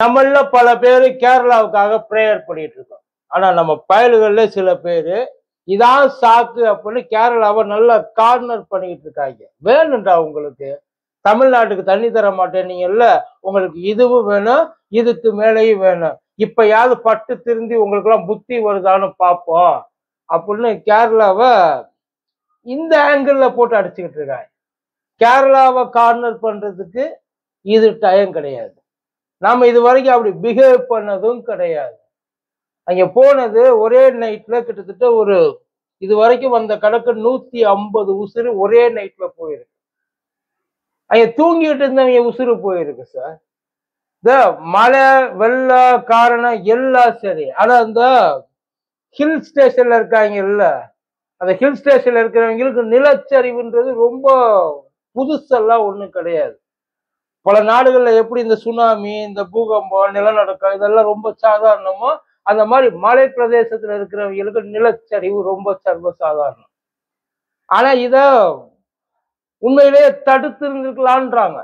நம்மள பல பேரு கேரளாவுக்காக பிரேயர் பண்ணிட்டு இருக்கோம். ஆனா நம்ம பயல்கள்ல சில பேரு இதான் சாக்கு அப்படின்னு கேரளாவை நல்லா கார்னர் பண்ணிட்டு இருக்காங்க. வேணும்டா உங்களுக்கு தமிழ்நாட்டுக்கு தண்ணி தர மாட்டேன்னீங்கல்ல, உங்களுக்கு இதுவும் வேணும், இதுக்கு மேலேயும் வேணும். இப்பயாவது பட்டு திருந்தி உங்களுக்கு எல்லாம் புத்தி வருதான்னு பார்ப்போம் அப்படின்னு கேரளாவை இந்த ஆங்கிள் போட்டு அடிச்சுக்கிட்டு இருக்காங்க. கேரளாவை கார்னர் பண்றதுக்கு இது டைம் கிடையாது. நாம இது வரைக்கும் அப்படி பிஹேவ் பண்ணதும் கிடையாது. அங்க போனது ஒரே நைட்ல கிட்டத்தட்ட ஒரு இது வரைக்கும் வந்த கணக்கு 150 உசுறு ஒரே நைட்ல போயிருக்கு. அங்க தூங்கிட்டு இருந்தவங்க உசுறு போயிருக்கு சார். இந்த மழை வெள்ள காரணம் எல்லாம் சரி. ஆனா இந்த ஹில் ஸ்டேஷன்ல இருக்காங்க இல்ல, அந்த ஹில் ஸ்டேஷன்ல இருக்கிறவங்களுக்கு நிலச்சரிவுன்றது ரொம்ப புதுசெல்லாம் ஒண்ணும் கிடையாது. பல நாடுகள்ல எப்படி இந்த சுனாமி, இந்த பூகம்பம், நிலநடுக்கம் இதெல்லாம் ரொம்ப சாதாரணமோ, அந்த மாதிரி மலை பிரதேசத்துல இருக்கிறவங்களுக்கு நிலச்சரிவு ரொம்ப சர்வசாதாரணம். ஆனா இத உண்மையிலேயே தடுத்து இருந்திருக்கலான்றாங்க.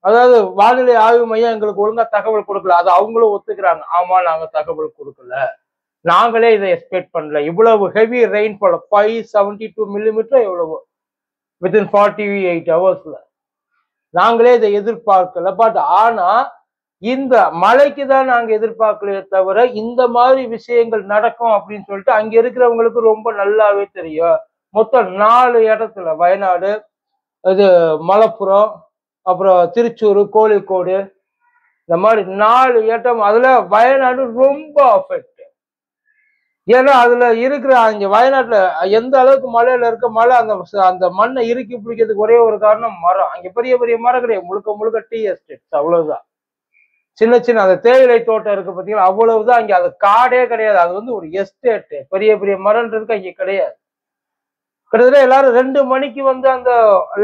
அதாவது வானிலை ஆய்வு மையம் எங்களுக்கு ஒழுங்கா தகவல் கொடுக்கல. அது அவங்களும் ஒத்துக்கிறாங்க. ஆமா, நாங்க தகவல் கொடுக்கல, நாங்களே இதை எக்ஸ்பெக்ட் பண்ணல. இவ்வளவு ஹெவி ரெயின்ஃபால் 572 மில்லிமீட்டர் எவ்வளவு வித்தின் 48 ஹவர்ஸ்ல நாங்களே இதை எதிர்பார்க்கல. பட் ஆனா இந்த மழைக்கு தான் நாங்க எதிர்பார்க்கலையே தவிர இந்த மாதிரி விஷயங்கள் நடக்கும் அப்படின்னு சொல்லிட்டு அங்க இருக்கிறவங்களுக்கு ரொம்ப நல்லாவே தெரியும். மொத்தம் 4 இடத்துல வயநாடு, இது மலப்புரம், அப்புறம் திருச்சூர், கோழிக்கோடு, இந்த மாதிரி 4 இடம். அதுல வயநாடு ரொம்ப அஃபெக்ட். ஏன்னா அதுல இருக்கிற அங்க வயநாட்டுல எந்த அளவுக்கு மலையில இருக்க மழை அந்த அந்த மண்ணை இறுக்கி பிடிக்கிறதுக்கு ஒரே ஒரு காரணம் மரம். அங்க பெரிய பெரிய மரம் கிடையாது, முழுக்க முழுக்க டீ எஸ்டேட்ஸ், அவ்வளவுதான். சின்ன சின்ன அந்த தேயிலை தோட்டம் இருக்கு பார்த்தீங்கன்னா, அவ்வளவுதான். அங்க அது காடே கிடையாது, அது வந்து ஒரு எஸ்டேட். பெரிய பெரிய மரம் இருக்கு அங்க கிடையாது. கிட்டத்தட்ட எல்லாரும் 2 மணிக்கு வந்து அந்த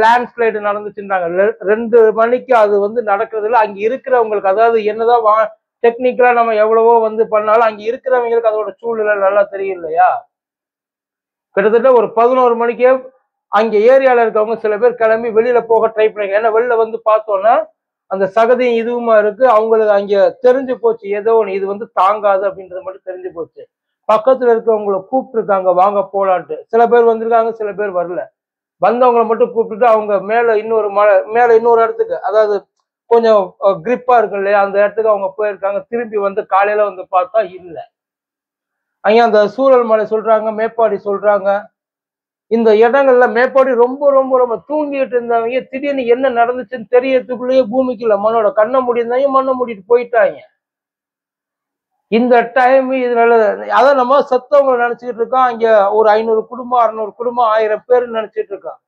லேண்ட்ஸ்லைடு நடந்துச்சுன்றாங்க. 2 மணிக்கு அது வந்து நடக்கிறதுல அங்க இருக்கிறவங்களுக்கு, அதாவது என்னதான் டெக்னிக்கலா நம்ம எவ்வளவோ வந்து பண்ணாலும் அங்க இருக்கிறவங்களுக்கு அதோட சூழ்நிலை நல்லா தெரியும் இல்லையா. கிட்டத்தட்ட ஒரு 11 மணிக்கே அங்க ஏரியால இருக்கவங்க சில பேர் கிளம்பி வெளியில போக ட்ரை பண்ணாங்க. ஏன்னா வெளில வந்து பார்த்தோன்னா அந்த சகதியும் இதுவுமா இருக்கு. அவங்களுக்கு அங்க தெரிஞ்சு போச்சு, ஏதோ ஒன்று இது வந்து தாங்காது அப்படின்றது மட்டும் தெரிஞ்சு போச்சு. பக்கத்துல இருக்கிறவங்களை கூப்பிட்டுருக்காங்க, வாங்க போலான்ட்டு. சில பேர் வந்திருக்காங்க, சில பேர் வரல. வந்தவங்களை மட்டும் கூப்பிட்டுட்டு அவங்க மேல இன்னொரு மேல இன்னொரு இடத்துக்கு, அதாவது கொஞ்சம் கிரிப்பா இருக்கு இல்லையா, அந்த இடத்துக்கு அவங்க போயிருக்காங்க. திரும்பி வந்து காலையில வந்து பார்த்தா இல்ல. அங்க அந்த சூழல் மலை சொல்றாங்க, மேப்பாடி சொல்றாங்க. இந்த இடங்கள்ல மேப்பாடி ரொம்ப ரொம்ப ரொம்ப தூங்கிட்டு இருந்தவங்க திடீர்னு என்ன நடந்துச்சுன்னு தெரியறதுக்குள்ளேயே பூமிக்குள்ள மண்ணோட கண்ணை மூடியிருந்தாங்க, மண்ணை மூடிட்டு போயிட்டாங்க. இந்த டைம் இதனால அதான் நம்ம செத்தவங்களை நினைச்சுக்கிட்டு இருக்கோம். அங்க ஒரு 500 குடும்பம், 600 குடும்பம், 1000 பேர் நினைச்சிட்டு இருக்கோம்.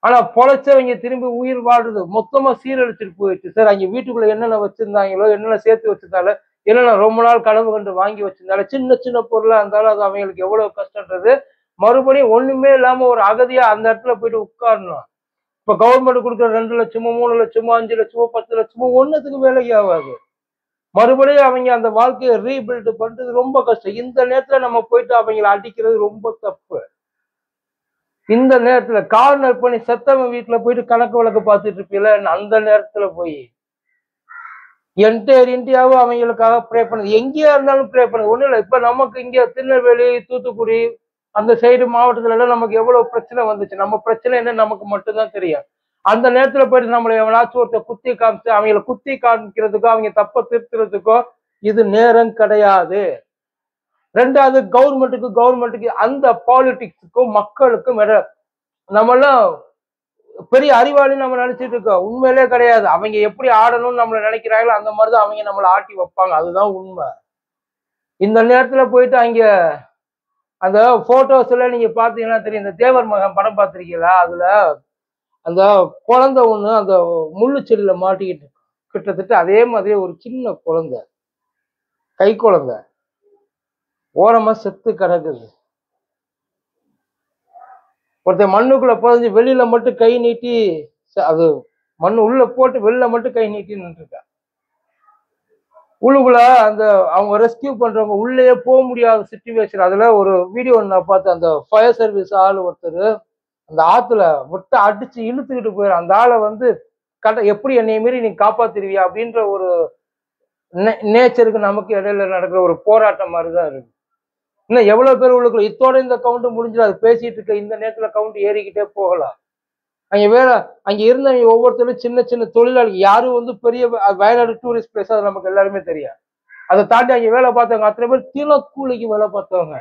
ஆனா பொழைச்சவங்க திரும்பி உயிர் வாழ்றது மொத்தமா சீரழிச்சிட்டு போயிடுச்சு சார். அங்க வீட்டுக்குள்ள என்னென்ன வச்சிருந்தாங்களோ, என்னென்ன சேர்த்து வச்சிருந்தாலும், என்னென்ன ரொம்ப நாள் கனவு கண்டு வாங்கி வச்சிருந்தாலும், சின்ன சின்ன பொருளா இருந்தாலும் அது அவங்களுக்கு எவ்வளவு கஷ்டன்றது. மறுபடியும் ஒண்ணுமே இல்லாம ஒரு அகதியா அந்த இடத்துல போயிட்டு உட்காரணும். இப்ப கவர்மெண்ட் கொடுக்குற 2 லட்சமோ, 3 லட்சமோ, 5 லட்சமோ, 10 லட்சமோ ஒண்ணுத்துக்கு வேலைக்கு ஆகாது. மறுபடியும் அவங்க அந்த வாழ்க்கையை ரீபில்ட் பண்றது ரொம்ப கஷ்டம். இந்த நேரத்துல நம்ம போயிட்டு அவங்களை அடிக்கிறது ரொம்ப தப்பு. இந்த நேரத்துல கார்னர் பண்ணி செத்தவங்க வீட்டுல போயிட்டு கணக்கு வழக்கு பார்த்துட்டு இருப்பீல, அந்த நேரத்துல போய் என்டையர் இந்தியாவும் அவங்களுக்காக ப்ரே பண்ணுது. எங்கேயா இருந்தாலும் ப்ரே பண்ணுது. ஒண்ணும் இல்லை, இப்ப நமக்கு இங்க திருநெல்வேலி, தூத்துக்குடி அந்த சைடு மாவட்டத்துல எல்லாம் நமக்கு எவ்வளவு பிரச்சனை வந்துச்சு. நம்ம பிரச்சனை என்ன நமக்கு மட்டும்தான் தெரியும். அந்த நேரத்துல போயிட்டு நம்மளை எவனாச்சும் ஒருத்தர் குத்தி காமிச்சு அவங்களை குத்தி காமிக்கிறதுக்கோ, அவங்க தப்ப திருத்துறதுக்கோ இது நேரம் கிடையாது. ரெண்டாவது கவர்மெண்ட்டுக்கு அந்த பாலிடிக்ஸுக்கும் மக்களுக்கும் நம்ம எல்லாம் பெரிய அறிவாளி நம்ம நினைச்சிட்டு இருக்கோம். உண்மையிலே கிடையாது. அவங்க எப்படி ஆடணும்னு நம்மள நினைக்கிறாங்களோ அந்த மாதிரிதான் அவங்க நம்மளை ஆட்டி வைப்பாங்க. அதுதான் உண்மை. இந்த நேரத்துல போயிட்டு அங்க அந்த போட்டோஸ் எல்லாம் நீங்க பாத்தீங்கன்னா தெரியும். இந்த தேவர் மகன் படம் பார்த்திருக்கீங்களா? அதுல அந்த குழந்தை ஒண்ணு அந்த முள்ளு செடியில மாட்டிக்கிட்டு கிட்டத்தட்ட அதே மாதிரி ஒரு சின்ன குழந்தை, கை குழந்தை ஓரமா செத்து கிடக்குது. ஒருத்தர் மண்ணுக்குள்ள புதைஞ்சு வெளியில மட்டும் கை நீட்டி, அது மண்ணு உள்ள போட்டு வெளில மட்டும் கை நீட்டி நின்றுருக்கா. உள்ளுக்குள்ள அந்த அவங்க ரெஸ்கியூ பண்றவங்க உள்ளே போக முடியாத சிச்சுவேஷன். அதுல ஒரு வீடியோ நான் பார்த்தேன். அந்த ஃபயர் சர்வீஸ் ஆள் ஒருத்தர் அந்த ஆத்துல விட்டு அடிச்சு இழுத்துக்கிட்டு போயிடும். அந்த ஆளை வந்து எப்படி என்னைய மீறி நீ காப்பாத்திருவியா அப்படின்ற ஒரு நேச்சருக்கு நமக்கு இடையில நடக்கிற ஒரு போராட்டம் மாதிரிதான் இருக்கு. இன்னும் எவ்வளவு பேர் உள்ளுக்குள்ள இதோட இந்த கவுண்ட் முடிஞ்சிடும். அது பேசிட்டு இருக்க இந்த நேரத்துல கவுண்ட் ஏறிக்கிட்டே போகலாம். அங்க வேலை அங்க இருந்த ஒவ்வொருத்தரும் சின்ன சின்ன தொழிலாளி, யாரும் வந்து பெரிய வயநாடு டூரிஸ்ட் பிளேஸ், அது நமக்கு எல்லாருமே தெரியும். அதை தாண்டி அங்க வேலை பார்த்தவங்க அத்தனை பேர் தினக்கூலிக்கு வேலை பார்த்தவங்க.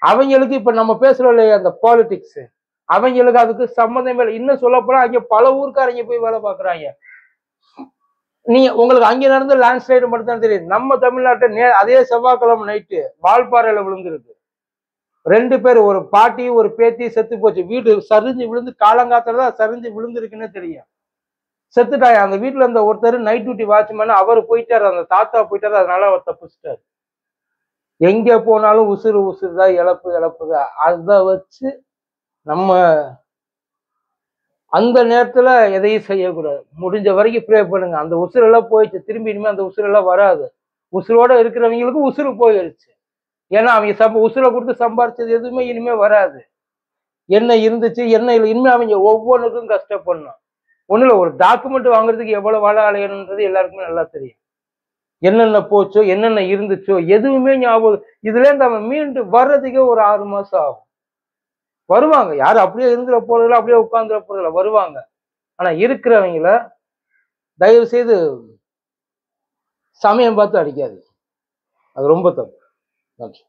அவங்களுக்கு இப்ப நம்ம பேசுறோம் இல்லையா அந்த பாலிடிக்ஸ், அவங்களுக்கு அதுக்கு சம்மந்தமே இல்லை. இன்னும் சொல்ல போனா அங்க பல ஊருக்காரங்க போய் வேலை பார்க்கறாங்க. நீங்க உங்களுக்கு அங்க நடந்த லேண்ட் ஸ்லைடு மட்டும் தான் தெரியும். நம்ம தமிழ்நாட்டை அதே செவ்வாய்க்கிழமை நைட்டு வால்பாறையில விழுந்துருக்கு. 2 பேர், ஒரு பாட்டி ஒரு பேத்தி செத்து போச்சு. வீடு சரிஞ்சு விழுந்து காலங்காத்தால தான் சரிஞ்சு விழுந்திருக்குன்னு தெரியும். செத்துட்டாங்க. அந்த வீட்டுல இருந்த ஒருத்தர் நைட் டியூட்டி வாட்ச்மேன், அவர் போயிட்டாரு, அந்த தாத்தா போயிட்டாரு, அதனால அவர் தப்பிச்சிட்டாரு. எங்க போனாலும் உசுறு உசுறு தான், இழப்பு இழப்பு தான். அதை வச்சு நம்ம அந்த நேரத்துல எதையும் செய்யக்கூடாது. முடிஞ்ச வரைக்கும் ப்ரே பண்ணுங்க. அந்த உசுரெல்லாம் போயிடுச்சு, திரும்பி இனிமே அந்த உசுரெல்லாம் வராது. உசுரோட இருக்கிறவங்களுக்கு உசுறு போயிடுச்சு. ஏன்னா அவங்க உசுரை கொடுத்து சம்பாரிச்சது எதுவுமே இனிமே வராது. என்ன இருந்துச்சு என்ன இல்லை, இனிமே அவங்க ஒவ்வொன்றுக்கும் கஷ்டப்படணும். ஒண்ணுல ஒரு டாக்குமெண்ட் வாங்குறதுக்கு எவ்வளவு வாழ அலையணுன்றது எல்லாருக்குமே நல்லா தெரியும். என்னென்ன போச்சோ என்னென்ன இருந்துச்சோ எதுவுமே ஞாபகம். இதுல இருந்து அவன் மீண்டு வர்றதுக்கே ஒரு 6 மாசம் ஆகும். வருவாங்க, யாரும் அப்படியே இருந்துட போறதில்ல, அப்படியே உட்கார்ந்துட போறதில்ல, வருவாங்க. ஆனா இருக்கிறவங்கள தயவு செய்து சமயம் பார்த்து அடிக்காது. அது ரொம்ப தப்பு. நன்றி.